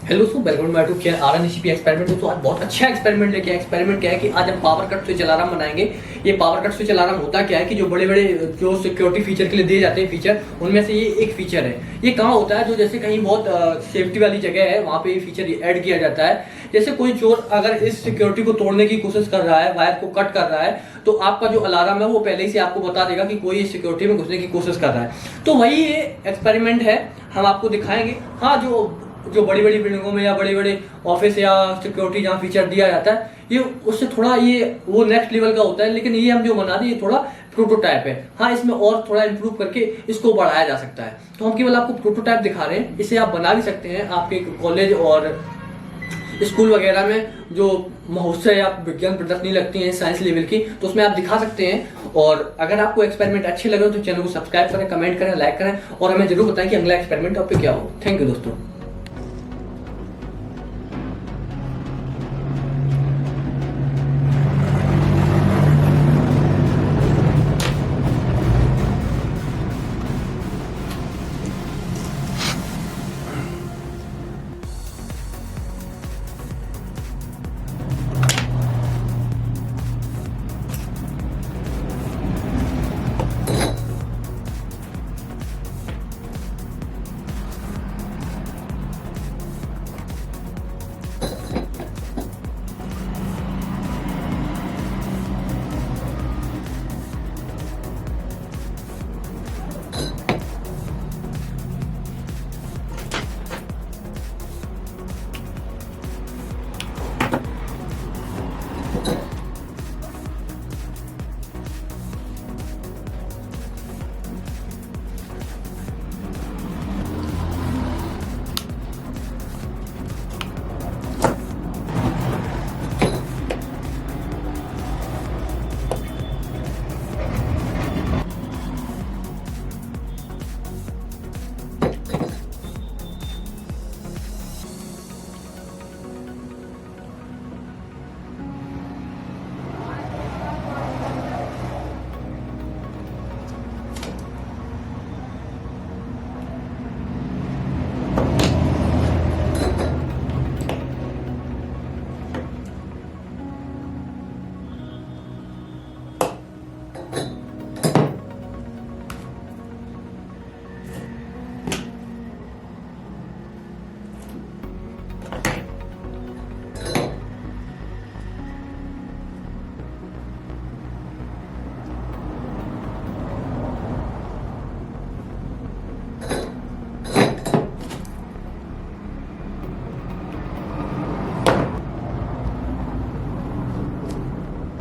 Hello दोस्तों, welcome back to किया experiment. दोस्तों आज बहुत अच्छा एक्सपेरिमेंट लेके एक्सपेरिमेंट क्या है कि आज हम पावर कट स्विच अलार्म बनाएंगे। ये पावर कट स्विच अलार्म होता क्या है कि जो बड़े बड़े जो सिक्योरिटी फीचर के लिए दिए जाते हैं फीचर, उनमें से ये एक फीचर है। ये कहाँ होता है? जो जैसे कहीं बहुत सेफ्टी वाली जगह है वहाँ पे ये फीचर ऐड किया जाता है। जैसे कोई चोर अगर इस सिक्योरिटी को तोड़ने की कोशिश कर रहा है, वायर को कट कर रहा है, तो आपका जो अलार्म है वो पहले ही से आपको बता देगा कि कोई इस सिक्योरिटी में घुसने की कोशिश कर रहा है। तो वही ये एक्सपेरिमेंट है, हम आपको दिखाएंगे। हाँ, जो बड़ी बड़ी बिल्डिंगों में या बड़े बड़े ऑफिस या सिक्योरिटी जहाँ फीचर दिया जाता है, ये उससे थोड़ा ये वो नेक्स्ट लेवल का होता है, लेकिन ये हम जो बना रहे हैं ये थोड़ा प्रोटोटाइप है। हाँ, इसमें और थोड़ा इंप्रूव करके इसको बढ़ाया जा सकता है। तो हम केवल आपको प्रोटोटाइप दिखा रहे हैं, इसे आप बना भी सकते हैं आपके कॉलेज और स्कूल वगैरह में जो महोत्सव या विज्ञान प्रदर्शनी लगती हैं साइंस लेवल की, तो उसमें आप दिखा सकते हैं। और अगर आपको एक्सपेरिमेंट अच्छे लगे तो चैनल को सब्सक्राइब करें, कमेंट करें, लाइक करें और हमें जरूर बताएं कि अगला एक्सपेरिमेंट आप पे क्या हो। थैंक यू दोस्तों।